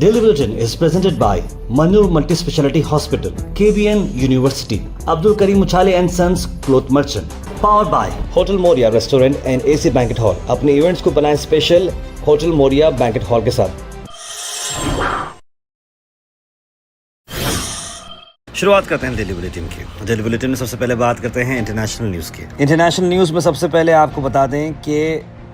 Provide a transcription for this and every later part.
Daily Bulletin is presented by Manur Multi-Speciality Hospital, KBN University, Abdul Karim Uchale and Sons Cloth Merchant, powered by Hotel Moria Restaurant and AC Banquet Hall. अपने events को बनाएं special hotel Moriya banquet hall के साथ। शुरुआत करते हैं Delhi bulletin की। Delhi bulletin में सबसे पहले बात करते हैं इंटरनेशनल न्यूज़ की। इंटरनेशनल न्यूज़ में सबसे पहले आपको बता दें कि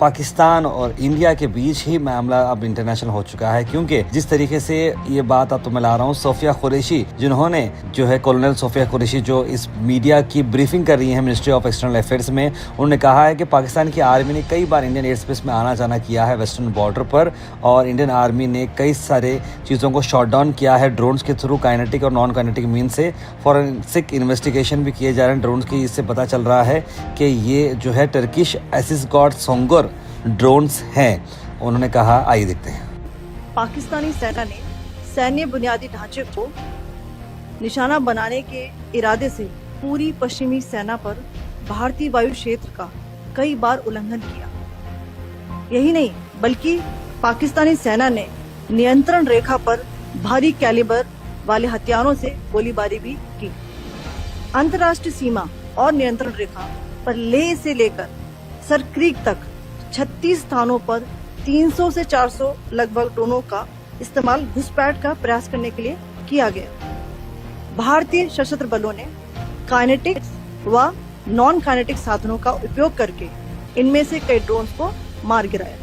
पाकिस्तान और इंडिया के बीच ही मामला अब इंटरनेशनल हो चुका है, क्योंकि जिस तरीके से ये बात अब तो मैं ला रहा हूँ, सोफिया कुरैशी जिन्होंने जो है कॉलोनल सोफिया कुरैशी जो इस मीडिया की ब्रीफिंग कर रही है मिनिस्ट्री ऑफ एक्सटर्नल अफेयर्स में, उन्होंने कहा है कि पाकिस्तान की आर्मी ने कई बार इंडियन एयर स्पेस में आना जाना किया है वेस्टर्न बॉर्डर पर, और इंडियन आर्मी ने कई सारे चीज़ों को शॉट डाउन किया है ड्रोन्स के थ्रू, काइनेटिक और नॉन काइनेटिक मीन से। फॉरेंसिक इन्वेस्टिगेशन भी किए जा रहे हैं ड्रोन्स की। इससे पता चल रहा है कि ये जो है टर्किश एसिसगॉट सोंगर ड्रोन्स हैं। उन्होंने कहा, आइए देखते हैं। पाकिस्तानी सेना ने सैन्य बुनियादी ढांचे को निशाना बनाने के इरादे से पूरी पश्चिमी सेना पर भारतीय वायु क्षेत्र का कई बार उल्लंघन किया। यही नहीं बल्कि पाकिस्तानी सेना ने नियंत्रण रेखा पर भारी कैलिबर वाले हथियारों से गोलीबारी भी की। अंतर्राष्ट्रीय सीमा और नियंत्रण रेखा पर लेह से लेकर सरक्रीक तक 36 स्थानों पर 300 से 400 लगभग ड्रोनों का इस्तेमाल घुसपैठ का प्रयास करने के लिए किया गया। भारतीय सशस्त्र बलों ने काइनेटिक व नॉन काइनेटिक साधनों का उपयोग करके इनमें से कई ड्रोन्स को मार गिराया।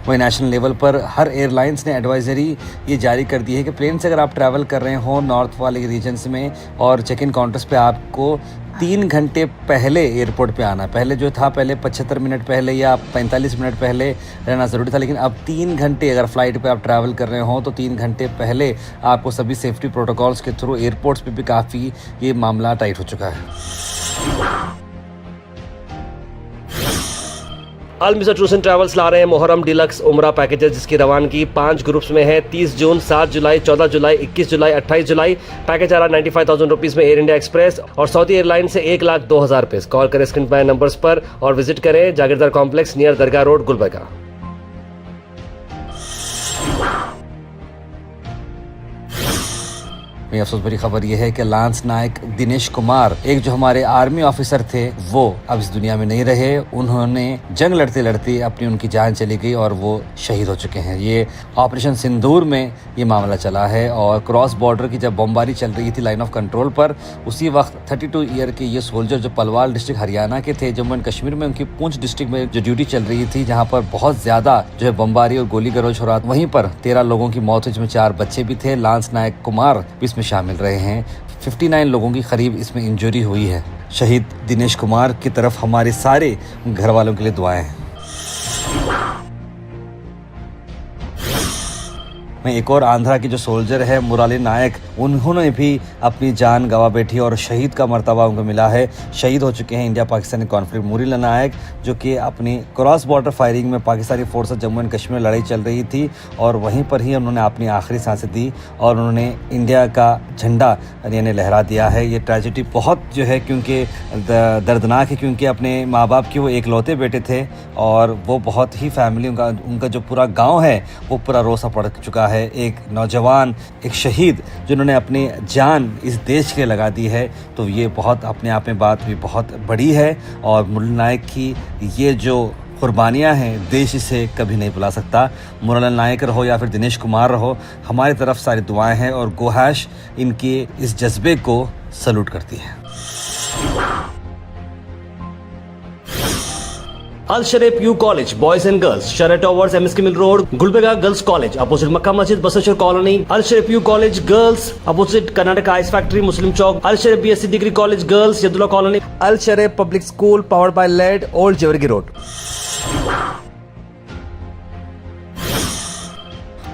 वही नेशनल लेवल पर हर एयरलाइंस ने एडवाइजरी ये जारी कर दी है कि प्लेन से अगर आप ट्रैवल कर रहे हो नॉर्थ वाले रीजन्स में और चेक इन काउंटर्स पे आपको 3 घंटे पहले एयरपोर्ट पे आना। पहले जो था, पहले 75 मिनट पहले या 45 मिनट पहले रहना ज़रूरी था, लेकिन अब 3 घंटे अगर फ्लाइट पे आप ट्रैवल कर रहे हो तो 3 घंटे पहले आपको सभी सेफ्टी प्रोटोकॉल्स के थ्रू एयरपोर्ट्स पे भी काफ़ी ये मामला टाइट हो चुका है। अल मिज़र टूर्स एंड ट्रैवल्स ला रहे हैं मुहर्रम डिलक्स उम्रा पैकेजेस, जिसकी रवानगी 5 ग्रुप्स में है। 30 जून, 7 जुलाई, 14 जुलाई, 21 जुलाई, 28 जुलाई। पैकेज आ रहा 95,000 रुपीज़ में एयर इंडिया एक्सप्रेस और सऊदी एयरलाइन से 1,02,000 रुपये। कॉल करें स्क्रीन पर नंबर्स पर और विजिट करें जागीरदार कॉम्प्लेक्स नियर दरगाह रोड, गुलबर्गा। अफसोस भरी खबर यह है कि लांस नायक दिनेश कुमार, एक जो हमारे आर्मी ऑफिसर थे, वो अब इस दुनिया में नहीं रहे। उन्होंने जंग लड़ते लड़ते अपनी उनकी जान चली गई और वो शहीद हो चुके हैं। ये ऑपरेशन सिंदूर में ये मामला चला है और क्रॉस बॉर्डर की जब बमबारी चल रही थी लाइन ऑफ कंट्रोल पर, उसी वक्त 32 ईयर के ये सोल्जर जो पलवाल डिस्ट्रिक्ट हरियाणा के थे, जम्मू एंड कश्मीर में उनकी पूंछ डिस्ट्रिक्ट में जो ड्यूटी चल रही थी, जहाँ पर बहुत ज्यादा जो है बमबारी और गोली गलौज हो रहा था, वहीं पर 13 लोगों की मौत हुई, जिसमें 4 बच्चे भी थे। लांस नायक कुमार भी इसमें शामिल रहे हैं। 59 लोगों की करीब इसमें इंजरी हुई है। शहीद दिनेश कुमार की तरफ हमारे सारे घर वालों के लिए दुआएं हैं। एक और आंध्रा की जो सोल्जर है मुराली नायक, उन्होंने भी अपनी जान गंवा बैठी और शहीद का मर्तबा उनको मिला है। शहीद हो चुके हैं इंडिया पाकिस्तानी कॉन्फ्लिक्ट मुराली नायक, जो कि अपनी क्रॉस बॉर्डर फायरिंग में पाकिस्तानी फोर्सेस जम्मू एंड कश्मीर में लड़ाई चल रही थी और वहीं पर ही उन्होंने अपनी आखिरी सांसें दी और उन्होंने इंडिया का झंडा यानी लहरा दिया है। ये ट्रेजेडी बहुत जो है क्योंकि दर्दनाक है, क्योंकि अपने माँ बाप के वो एकलौते बेटे थे और वो बहुत ही फैमिली उनका जो पूरा गाँव है वो पूरा रोसा पड़ चुका है। एक नौजवान, एक शहीद जिन्होंने अपनी जान इस देश के लिए लगा दी है, तो ये बहुत अपने आप में बात भी बहुत बड़ी है और मुराली नायक की ये जो कुर्बानियाँ हैं देश इसे कभी नहीं भुला सकता। मुराली नायक रहो या फिर दिनेश कुमार रहो, हमारी तरफ सारी दुआएं हैं और गोहैश इनके इस जज्बे को सल्यूट करती है। Al Sharif U college boys and girls, शरट towers, MSK mill road, Gulbarga girls college opposite Makka Masjid, Basaveshwar colony. Al Sharif U college girls opposite Karnataka ice factory, Muslim Chowk. Al Sharif BSc degree college girls, Yadulla colony. Al Sharif public school powered by led, old Jewargi road.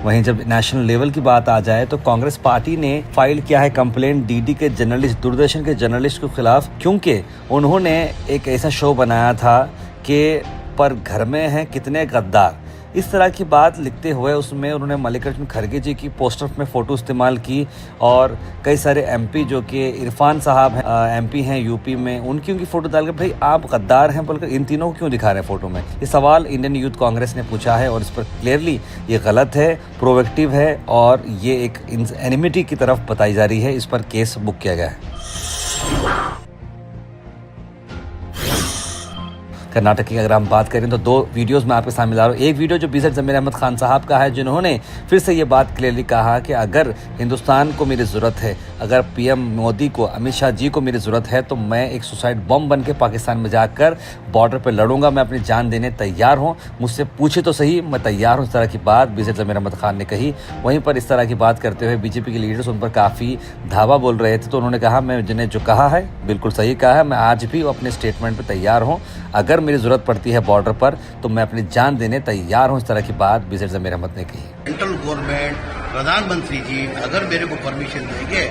वहीं जब national level की बात आ जाए तो Congress party ने file किया है कंप्लेंट DD के जर्नलिस्ट, दूरदर्शन के जर्नलिस्ट के खिलाफ, क्योंकि उन्होंने एक ऐसा शो बनाया था कि पर घर में हैं कितने गद्दार। इस तरह की बात लिखते हुए उसमें उन्होंने मल्लिकार्जुन खड़गे जी की पोस्टर में फ़ोटो इस्तेमाल की और कई सारे एमपी जो कि इरफान साहब हैं एमपी हैं यूपी में उनकी फ़ोटो डालकर भाई आप गद्दार हैं बोलकर इन तीनों को क्यों दिखा रहे हैं फ़ोटो में। ये सवाल इंडियन यूथ कांग्रेस ने पूछा है और इस पर क्लियरली ये गलत है, प्रोवेक्टिव है और ये एक एनिमिटी की तरफ बताई जा रही है। इस पर केस बुक किया गया है। कर्नाटक की अगर हम बात करें तो दो वीडियोस मैं आपके सामने ला रहा हूँ। एक वीडियो जो बीजेड ज़मीर अहमद खान साहब का है जिन्होंने फिर से ये बात क्लियरली कहा कि अगर हिंदुस्तान को मेरी ज़रूरत है, अगर पीएम मोदी को, अमित शाह जी को मेरी ज़रूरत है तो मैं एक सुसाइड बम बन के पाकिस्तान में जाकर बॉर्डर पर लड़ूंगा, मैं अपनी जान देने तैयार हूँ, मुझसे पूछे तो सही, मैं तैयार हूँ। इस तरह की बात बीजेड ज़मीर अहमद खान ने कही। वहीं पर इस तरह की बात करते हुए बीजेपी के लीडर्स उन पर काफ़ी धावा बोल रहे थे तो उन्होंने कहा मैं जिन्हें जो कहा है बिल्कुल सही कहा है, मैं आज भी अपने स्टेटमेंट पर तैयार हूँ, अगर मेरी ज़रूरत पड़ती है बॉर्डर पर तो मैं अपनी जान देने तैयार हूँ। इस तरह की बात बीजेड ज़मीर अहमद ने कही। सेंट्रल गवर्नमेंट, प्रधानमंत्री जी अगर मेरे को परमिशन देंगे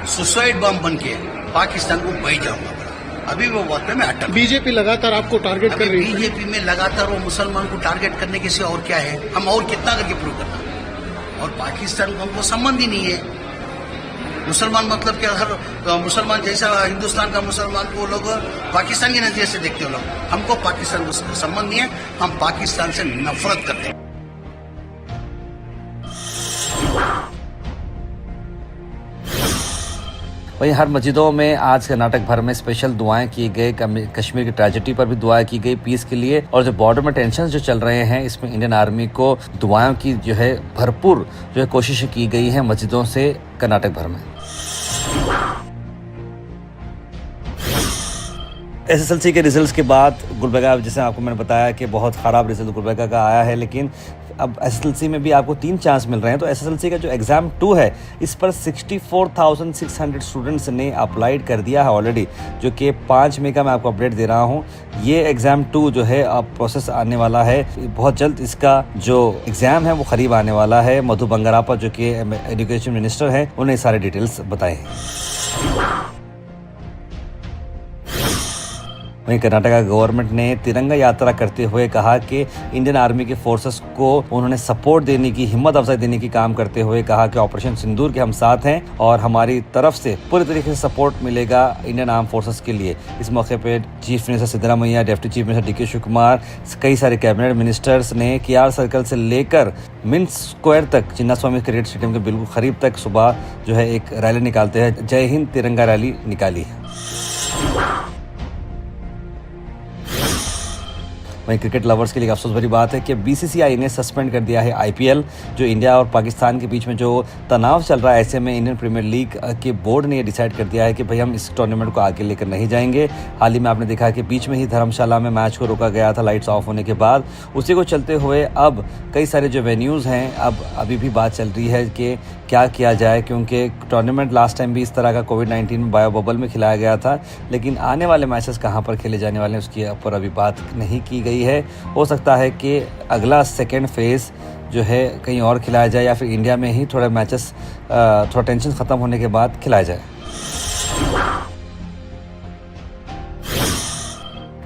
सुसाइड बम बन के पाकिस्तान को बह जाऊंगा। अभी वो वक्त में अटक। बीजेपी लगातार आपको टारगेट कर रही है। बीजेपी में लगातार वो मुसलमान को टारगेट करने के सिवा और क्या है, हम और कितना करके प्रूव करना। और पाकिस्तान को हमको संबंध ही नहीं है। मुसलमान मतलब क्या, हर मुसलमान जैसा हिंदुस्तान का मुसलमान को लोग पाकिस्तान के नजरिए से देखते हो लोग, हमको पाकिस्तान को संबंध नहीं है, हम पाकिस्तान से नफरत करते हैं। वहीं हर मस्जिदों में आज कर्नाटक भर में स्पेशल दुआएं की गई। कश्मीर की ट्रेजेडी पर भी दुआ की गई पीस के लिए। और जो बॉर्डर में टेंशन जो चल रहे हैं इसमें इंडियन आर्मी को दुआओं की जो है भरपूर जो है कोशिशें की गई हैं मस्जिदों से कर्नाटक भर में। एसएसएलसी के रिजल्ट्स के बाद गुलबर्गा, जैसे आपको मैंने बताया कि बहुत ख़राब रिजल्ट गुलबर्गा का आया है, लेकिन अब एसएसएलसी में भी आपको 3 चांस मिल रहे हैं। तो एसएसएलसी का जो एग्ज़ाम 2 है इस पर 64,600 स्टूडेंट्स ने अप्लाइड कर दिया है ऑलरेडी, जो कि 5 मई का मैं आपको अपडेट दे रहा हूँ। ये एग्ज़ाम 2 जो है अब प्रोसेस आने वाला है बहुत जल्द। इसका जो एग्ज़ाम है वो करीब आने वाला है। मधु बंगारापा जो कि एजुकेशन मिनिस्टर हैं उन्हें सारे डिटेल्स बताए हैं। वहीं कर्नाटक गवर्नमेंट ने तिरंगा यात्रा करते हुए कहा कि इंडियन आर्मी के फोर्सेस को उन्होंने सपोर्ट देने की, हिम्मत अफजाई देने की काम करते हुए कहा कि ऑपरेशन सिंदूर के हम साथ हैं और हमारी तरफ से पूरी तरीके से सपोर्ट मिलेगा इंडियन आर्म फोर्सेस के लिए। इस मौके पे chief minister Siddaramaiah, deputy chief minister DK Shiva Kumar, कई सारे कैबिनेट मिनिस्टर्स ने केआर सर्कल से लेकर मिंट स्क्वायर तक, चिन्नास्वामी क्रिकेट स्टेडियम के बिल्कुल करीब तक सुबह जो है एक रैली निकालते हैं, जय हिंद तिरंगा रैली निकाली है। वहीं क्रिकेट लवर्स के लिए अफसोस भरी बात है कि बीसीसीआई ने सस्पेंड कर दिया है आईपीएल। जो इंडिया और पाकिस्तान के बीच में जो तनाव चल रहा है, ऐसे में इंडियन प्रीमियर लीग के बोर्ड ने ये डिसाइड कर दिया है कि भाई हम इस टूर्नामेंट को आगे लेकर नहीं जाएंगे। हाल ही में आपने देखा कि बीच में ही धर्मशाला में मैच को रोका गया था लाइट्स ऑफ होने के बाद। उसी को चलते हुए अब कई सारे जो वेन्यूज़ हैं, अब अभी भी बात चल रही है कि क्या किया जाए, क्योंकि टूर्नामेंट लास्ट टाइम भी इस तरह का कोविड-19 में बायो बबल में खिलाया गया था, लेकिन आने वाले मैचेस कहाँ पर खेले जाने वाले हैं उसके ऊपर अभी बात नहीं की गई है। हो सकता है कि अगला सेकेंड फेज़ जो है कहीं और खिलाया जाए या फिर इंडिया में ही थोड़ा मैचेस थोड़ा टेंशन ख़त्म होने के बाद खिलाया जाए।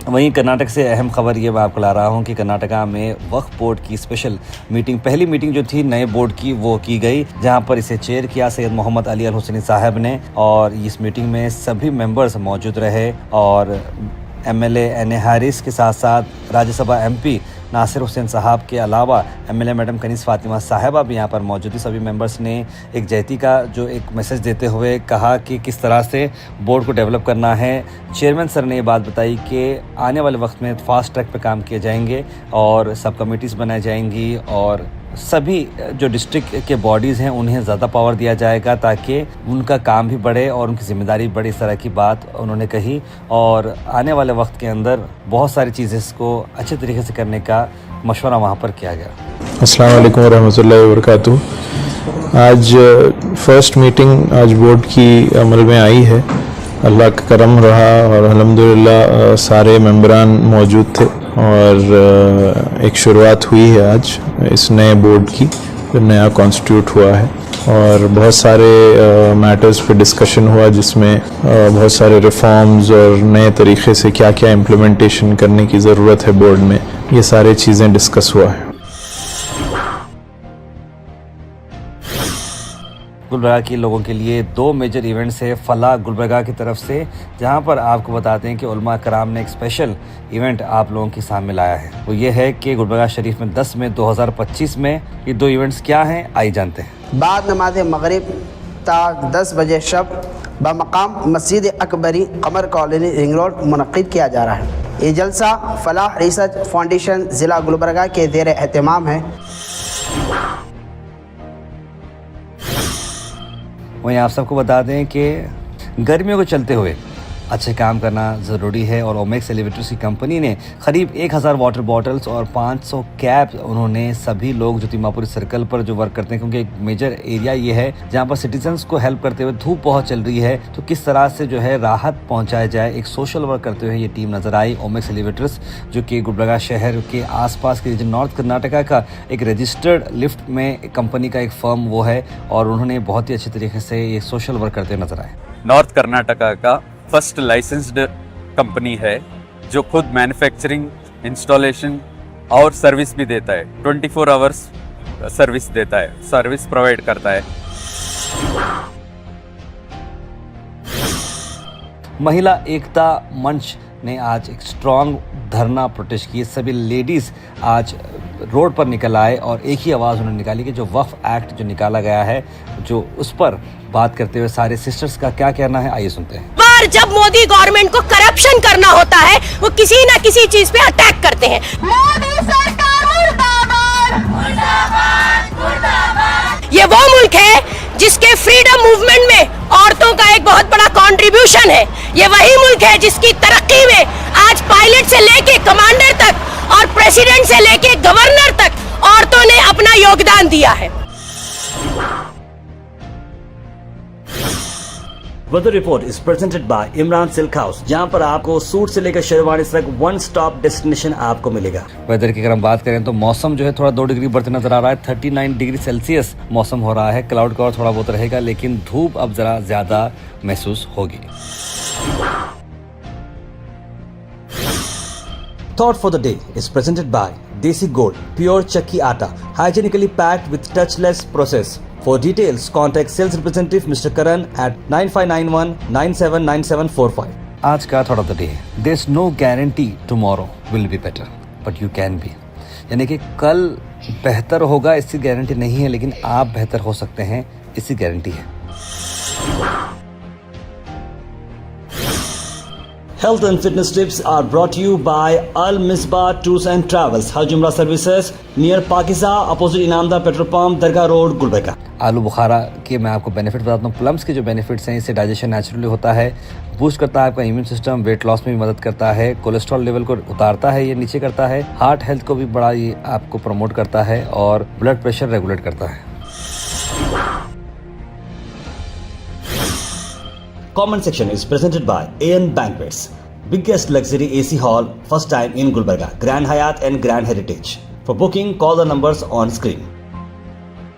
वहीं कर्नाटक से अहम खबर ये मैं आपको ला रहा हूँ कि कर्नाटका में वक्फ बोर्ड की स्पेशल मीटिंग, पहली मीटिंग जो थी नए बोर्ड की वो की गई, जहाँ पर इसे चेयर किया सैयद मोहम्मद अली अल हुसैनी साहब ने। और इस मीटिंग में सभी मेंबर्स मौजूद रहे और एमएलए एन ए हारिस के साथ साथ राज्यसभा एमपी नासिर हुसैन साहब के अलावा एमएलए मैडम कनीज़ फातिमा साहिबा भी यहाँ पर मौजूद थी। सभी मेंबर्स ने एक जयती का जो एक मैसेज देते हुए कहा कि किस तरह से बोर्ड को डेवलप करना है। चेयरमैन सर ने ये बात बताई कि आने वाले वक्त में फास्ट ट्रैक पे काम किए जाएंगे और सब कमेटीज़ बनाई जाएंगी और सभी जो डिस्ट्रिक्ट के बॉडीज़ हैं उन्हें ज़्यादा पावर दिया जाएगा ताकि उनका काम भी बढ़े और उनकी जिम्मेदारी बढ़े। इस तरह की बात उन्होंने कही और आने वाले वक्त के अंदर बहुत सारी चीज़ें इसको अच्छे तरीके से करने का मशवरा वहाँ पर किया गया। अस्सलाम वालेकुम रहमतुल्लाहि व बरकातुहू। आज फर्स्ट मीटिंग आज बोर्ड की अमल में आई है। अल्लाह का करम रहा और अल्हम्दुलिल्लाह सारे मेंबरान मौजूद थे और एक शुरुआत हुई है आज इस नए बोर्ड की जो नया कॉन्स्टिट्यूट हुआ है और बहुत सारे मैटर्स पे डिस्कशन हुआ जिसमें बहुत सारे रिफॉर्म्स और नए तरीक़े से क्या क्या इम्प्लीमेंटेशन करने की ज़रूरत है बोर्ड में, ये सारी चीज़ें डिस्कस हुआ है। गुलबर्गा के लोगों के लिए 2 मेजर इवेंट्स है फलाह गुलबर्गा की तरफ से, जहां पर आपको बताते हैं कि उलमा कराम ने एक स्पेशल इवेंट आप लोगों के सामने लाया है। वो ये है कि गुलबर्गा शरीफ में 10 मई 2025 में ये 2 इवेंट्स क्या हैं, आइए जानते हैं। बाद नमाज मगरिब ता 10 बजे शब बमकाम मस्जिद अकबरी कमर कॉलोनी रिंग रोड मुनक़िद किया जा रहा है। ये जलसा फलाह रिसर्च फाउंडेशन ज़िला गुलबर्गा के ज़ेर एहतमाम है। वहीं आप सबको बता दें कि गर्मियों को चलते हुए अच्छे काम करना ज़रूरी है और ओमेक्स एलिवेटर्स की कंपनी ने करीब 1000 वाटर बॉटल्स और 500 कैप उन्होंने सभी लोग जो तिमापुरी सर्कल पर जो वर्क करते हैं, क्योंकि एक मेजर एरिया ये है जहाँ पर सिटीजन्स को हेल्प करते हुए धूप बहुत चल रही है, तो किस तरह से जो है राहत पहुँचाया जाए, एक सोशल वर्क करते हुए ये टीम नज़र आई। ओमेक्स एलिवेटर्स जो कि गुलबर्गा शहर के आसपास के रीजन नॉर्थ कर्नाटका का एक रजिस्टर्ड लिफ्ट में कंपनी का एक फर्म वो है, और उन्होंने बहुत ही अच्छे तरीके से ये सोशल वर्क करते हुए नजर आए। नॉर्थ कर्नाटका का फर्स्ट लाइसेंस्ड कंपनी है जो खुद मैन्युफैक्चरिंग, इंस्टॉलेशन और सर्विस भी देता है। 24 आवर्स सर्विस देता है, सर्विस प्रोवाइड करता है। महिला एकता मंच ने आज एक स्ट्रॉन्ग धरना प्रोटेस्ट किए। सभी लेडीज़ आज रोड पर निकल आए और एक ही आवाज़ उन्होंने निकाली कि जो वक्फ एक्ट जो निकाला गया है, जो उस पर बात करते हुए सारे सिस्टर्स का क्या कहना है, आइए सुनते हैं। जब मोदी गवर्नमेंट को करप्शन करना होता है, वो किसी न किसी चीज पे अटैक करते हैं। मोदी सरकार मुर्दाबाद, मुर्दाबाद, मुर्दाबाद। ये वो मुल्क है जिसके फ्रीडम मूवमेंट में औरतों का एक बहुत बड़ा कंट्रीब्यूशन है। ये वही मुल्क है जिसकी तरक्की में आज पायलट से लेके कमांडर तक और प्रेसिडेंट से लेके गवर्नर तक औरतों ने अपना योगदान दिया है। Weather report is presented by Imran silk house, जहां पर आपको सूट से लेकर शेरवानी तक वन स्टॉप डेस्टिनेशन आपको मिलेगा। वेदर की अगर हम बात करें तो मौसम जो है थोड़ा 2 डिग्री बढ़ते नजर आ रहा है। 39 डिग्री सेल्सियस मौसम हो रहा है। क्लाउड कवर थोड़ा बहुत रहेगा, लेकिन धूप अब जरा ज्यादा महसूस होगी। Thought for the day is presented by Desi Gold, pure chakki atta, hygienically packed with touchless process. For details, contact sales representative Mr. Karan at 9591 979745. आज का thought of the day, there's no guarantee tomorrow will be better, but you can be. यानी कि कल बेहतर होगा इसकी guarantee नहीं है, लेकिन आप बेहतर हो सकते हैं इसकी गारंटी है। Health and fitness tips are brought to you by Al Misbah Tours and Travels, Hajj Umrah Services near Pakistan, opposite Inamda Petrol Pump, Dargah Road, Gulbarga। आलू बुखारा के मैं आपको बेनिफिट बताता हूँ। प्लम्स के जो बेनिफिट्स हैं, इससे डाइजेशन नेचुरली होता है, बूस्ट करता है आपका इम्यून सिस्टम, वेट लॉस में भी मदद करता है, कोलेस्ट्रॉल लेवल को उतारता है, ये नीचे करता है, हार्ट हेल्थ को भी बड़ा ये आपको प्रमोट करता है और ब्लड प्रेशर रेगुलेट करता है। Comment section is presented by AN Banquets, biggest luxury AC hall, first time in Gulbarga, Grand Hyatt and Grand Heritage. For booking, call the numbers on screen.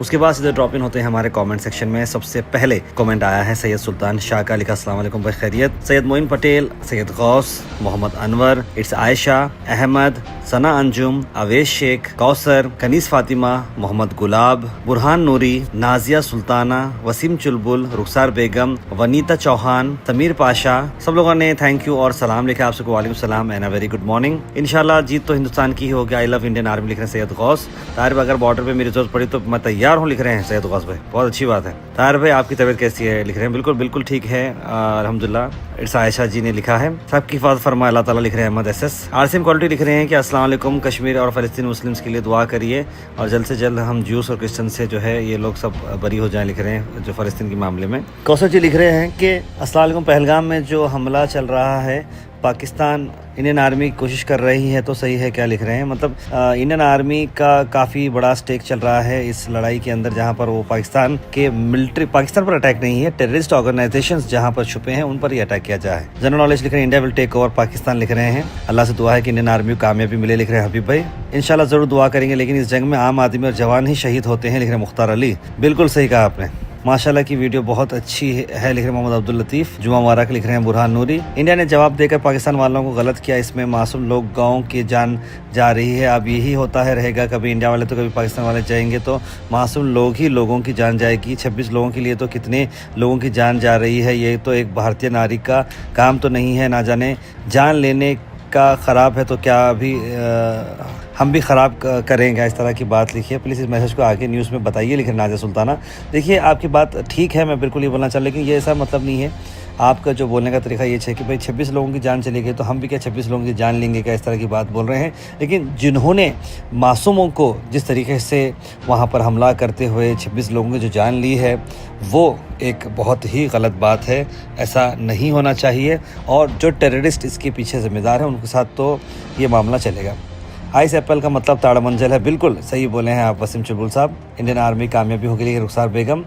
उसके बाद सीधे drop in होते हैं हमारे comment section में। सबसे पहले comment आया है सैयद सुल्तान शाह का, लिखा अस्सलाम वालेकुम भाई खैरियत। सैयद मोइन पटेल, सैयद गौस, मोहम्मद अनवर, इट्स आयशा, अहमद, सना अंजुम, अवेश शेख, कौसर, कनीस फातिमा, मोहम्मद गुलाब, बुरहान नूरी, नाजिया सुल्ताना, वसीम चुलबुल, रुखसार बेगम, वनीता चौहान, तमीर पाशा, सब लोगों ने थैंक यू और सलाम लिखा आपसे। वालेकुम सलाम and a very good morning. इंशाल्लाह जीत तो हिंदुस्तान की ही होगी। आई लव इंडियन आर्मी लिख रहे हैं सैयद गौस। तारिफ, अगर बॉर्डर पे मेरी जरूरत पड़ी तो मैं तैयार हूँ लिख रहे हैं सैयद गौस भाई, बहुत अच्छी बात है। तारिफ भाई आपकी तबीयत कैसी है लिख रहे हैं, बिल्कुल बिल्कुल ठीक है अल्हम्दुलिल्लाह। इट्स आयशा जी ने लिखा है, सबकी हिफाजत फरमाए अल्लाह ताला लिख रहे हैं। अहमद एसएस आरसीएम क्वालिटी लिख रहे हैं कि अस्सलाम वालेकुम, कश्मीर और फ़लस्तीन मुस्लिम्स के लिए दुआ करिए और जल्द से जल्द हम ज्यूस और क्रिश्चियन से जो है ये लोग सब बरी हो जाएं लिख रहे हैं जो फ़लस्तीन के मामले में। कौसर जी लिख रहे हैं कि अस्सलाम वालेकुम, पहलगाम में जो हमला चल रहा है पाकिस्तान इंडियन आर्मी कोशिश कर रही है तो सही है क्या लिख रहे हैं। मतलब इंडियन आर्मी का काफ़ी बड़ा स्टेक चल रहा है इस लड़ाई के अंदर, जहां पर वो पाकिस्तान के मिलिट्री, पाकिस्तान पर अटैक नहीं है, टेररिस्ट ऑर्गेनाइजेशंस जहां पर छुपे हैं उन पर ही अटैक किया जाए। जनरल नॉलेज लिख रहे हैं India will take over Pakistan लिख रहे हैं। अल्लाह से दुआ है कि इंडियन आर्मी को कामयाबी मिले लिख रहे हैं हबीब भाई। इंशाल्लाह ज़रूर दुआ करेंगे, लेकिन इस जंग में आम आदमी और जवान ही शहीद होते हैं लिख रहे हैं मुख्तार अली। बिल्कुल सही कहा आपने। माशाल्लाह की वीडियो बहुत अच्छी है, लिख रहे हैं मोहम्मद अब्दुल लतीफ़। जुमा मुबारक लिख रहे हैं बुरहान नूरी। इंडिया ने जवाब देकर पाकिस्तान वालों को गलत किया, इसमें मासूम लोग गाँव की जान जा रही है। अब यही होता है रहेगा, कभी इंडिया वाले तो कभी पाकिस्तान वाले जाएंगे तो मासूम लोग ही लोगों की जान जाएगी। 26 लोगों के लिए तो कितने लोगों की जान जा रही है। ये तो एक भारतीय नारी का काम तो नहीं है, ना जाने जान लेने का ख़राब है तो क्या अभी हम भी ख़राब करेंगे। इस तरह की बात लिखी है। प्लीज़ इस मैसेज को आगे न्यूज़ में बताइए, लिख रहे नाज़िया सुल्ताना। देखिए आपकी बात ठीक है, मैं बिल्कुल ये बोलना चाह, लेकिन ये ऐसा मतलब नहीं है। आपका जो बोलने का तरीका ये है कि भाई 26 लोगों की जान चली गई तो हम भी क्या 26 लोगों की जान लेंगे क्या, इस तरह की बात बोल रहे हैं। लेकिन जिन्होंने मासूमों को जिस तरीके से वहाँ पर हमला करते हुए 26 लोगों की जो जान ली है, वो एक बहुत ही गलत बात है। ऐसा नहीं होना चाहिए और जो टेररिस्ट इसके पीछे ज़िम्मेदार हैं उनके साथ तो ये मामला चलेगा। आइस एप्पल का मतलब ताड़ा मंजल है, बिल्कुल सही बोले हैं आप वसीम चुलबुल साहब। इंडियन आर्मी कामयाबी हो गई, रुखसार बेगम।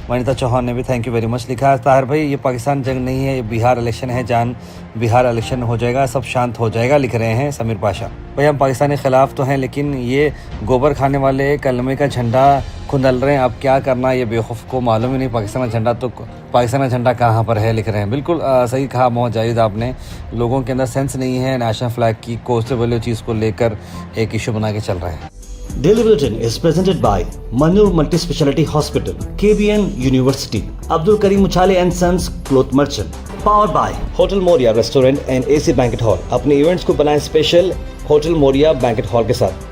वनिता चौहान ने भी थैंक यू वेरी मच लिखा है। ताहिर भाई ये पाकिस्तान जंग नहीं है, ये बिहार इलेक्शन है, जान बिहार इलेक्शन हो जाएगा, सब शांत हो जाएगा, लिख रहे हैं समीर पाशा। भाई हम पाकिस्तानी ख़िलाफ़ तो हैं, लेकिन ये गोबर खाने वाले कलमे का झंडा खुंदल रहे हैं। अब क्या करना, ये बेवकूफ़ को मालूम ही नहीं पाकिस्तान का झंडा, तो पाकिस्तान का झंडा कहाँ पर है, लिख रहे हैं। बिल्कुल सही कहा मोहम्मद जाहिद आपने, लोगों के अंदर सेंस नहीं है नेशनल फ्लैग की कोस्ट वाले चीज़ को लेकर एक इशू बना के चल रहा है। Daily Bulletin is presented by Manur Multi-Speciality Hospital, KBN University, Abdul Karim Uchale and Sons Cloth Merchant, powered by Hotel Moria Restaurant and AC Banquet Hall। अपने इवेंट्स को बनाएं special hotel Moriya banquet hall के साथ।